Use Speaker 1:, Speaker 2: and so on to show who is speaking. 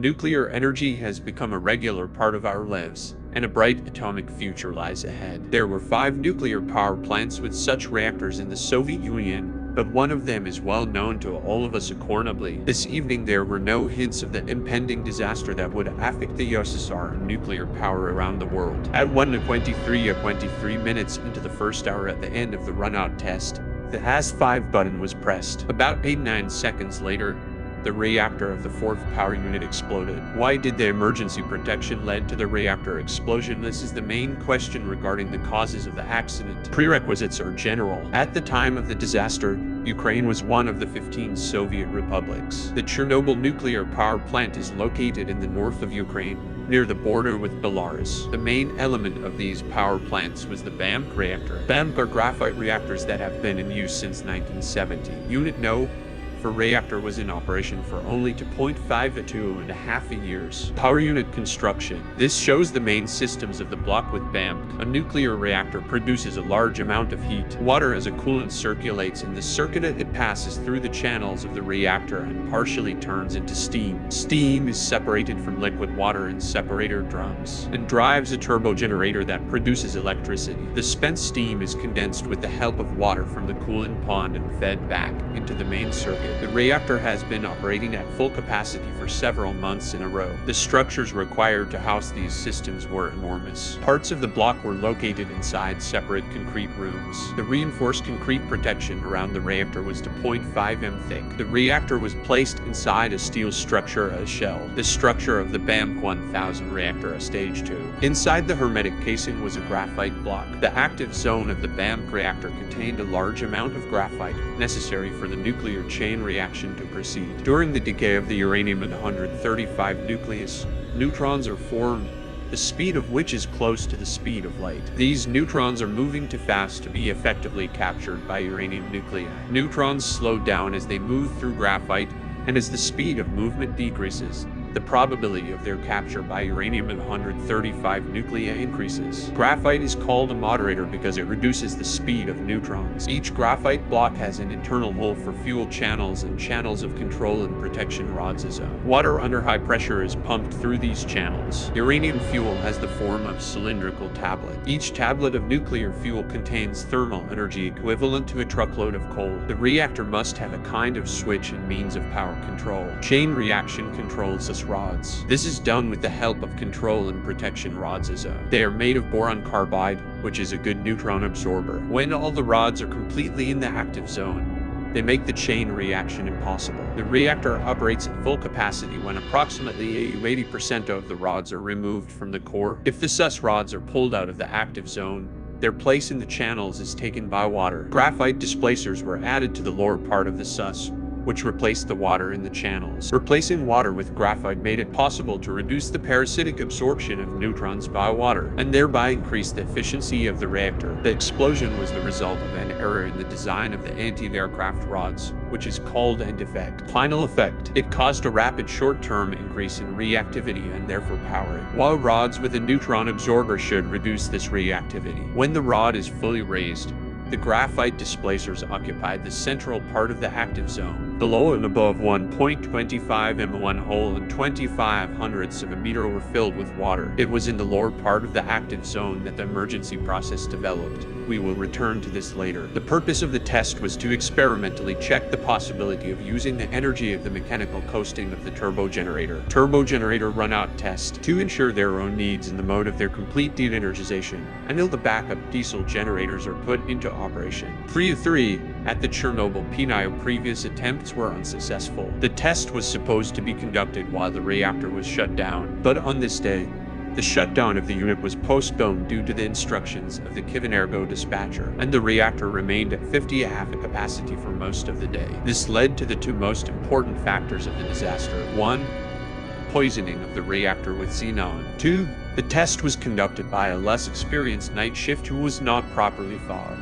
Speaker 1: Nuclear energy has become a regular part of our lives, and a bright atomic future lies ahead. There were 5 nuclear power plants with such reactors in the Soviet Union, but one of them is well known to all of us at Chernobyl. This evening there were no hints of the impending disaster that would affect the USSR and nuclear power around the world. At 1:23 minutes into the first hour at the end of the run-out test, the HAS-5 button was pressed. About 89 seconds later, the reactor of the 4th power unit exploded. Why did the emergency protection lead to the reactor explosion? This is the main question regarding the causes of the accident. Prerequisites are general. At the time of the disaster, Ukraine was one of the 15 Soviet republics. The Chernobyl nuclear power plant is located in the north of Ukraine, near the border with Belarus. The main element of these power plants was the BAMP reactor. BAMP are graphite reactors that have been in use since 1970. Unit No. For reactor was in operation for only 2.5 to 2.5 years. Power unit construction. This shows the main systems of the block with BAMP. A nuclear reactor produces a large amount of heat. Water as a coolant circulates in the circuit. It passes through the channels of the reactor and partially turns into steam. Steam is separated from liquid water in separator drums and drives a turbo generator that produces electricity. The spent steam is condensed with the help of water from the coolant pond and fed back into the main circuit. The reactor has been operating at full capacity for several months in a row. The structures required to house these systems were enormous. Parts of the block were located inside separate concrete rooms. The reinforced concrete protection around the reactor was 2.5 m thick. The reactor was placed inside a steel structure, a shell. The structure of the BAMP 1000 reactor, a stage 2. Inside the hermetic casing was a graphite block. The active zone of the BAMP reactor contained a large amount of graphite, necessary for the nuclear chain reaction to proceed. During the decay of the uranium-135 nucleus, neutrons are formed, the speed of which is close to the speed of light. These neutrons are moving too fast to be effectively captured by uranium nuclei. Neutrons slow down as they move through graphite, and as the speed of movement decreases, the probability of their capture by uranium-135 nuclei increases. Graphite is called a moderator because it reduces the speed of neutrons. Each graphite block has an internal hole for fuel channels and channels of control and protection rods. Water under high pressure is pumped through these channels. Uranium fuel has the form of cylindrical tablet. Each tablet of nuclear fuel contains thermal energy equivalent to a truckload of coal. The reactor must have a kind of switch and means of power control. Chain reaction controls this rods. This is done with the help of control and protection rods. They are made of boron carbide, which is a good neutron absorber. When all the rods are completely in the active zone, they make the chain reaction impossible. The reactor operates at full capacity when approximately 80% of the rods are removed from the core. If the sus rods are pulled out of the active zone, their place in the channels is taken by water. Graphite displacers were added to the lower part of the sus, which replaced the water in the channels. Replacing water with graphite made it possible to reduce the parasitic absorption of neutrons by water, and thereby increase the efficiency of the reactor. The explosion was the result of an error in the design of the anti-aircraft rods, which is called end effect. Final effect: it caused a rapid short-term increase in reactivity and therefore power, while rods with a neutron absorber should reduce this reactivity. When the rod is fully raised, the graphite displacers occupied the central part of the active zone. Below and above 1.25 m, one hole and 0.25 of a meter were filled with water. It was in the lower part of the active zone that the emergency process developed. We will return to this later. The purpose of the test was to experimentally check the possibility of using the energy of the mechanical coasting of the turbo generator. Turbo generator run-out test to ensure their own needs in the mode of their complete de-energization, until the backup diesel generators are put into operation. 3 at the Chernobyl PNIO, previous attempts were unsuccessful. The test was supposed to be conducted while the reactor was shut down, but on this day, the shutdown of the unit was postponed due to the instructions of the Kivenergo dispatcher, and the reactor remained at 50.5 capacity for most of the day. This led to the 2 most important factors of the disaster. 1. Poisoning of the reactor with xenon. 2. The test was conducted by a less experienced night shift who was not properly followed.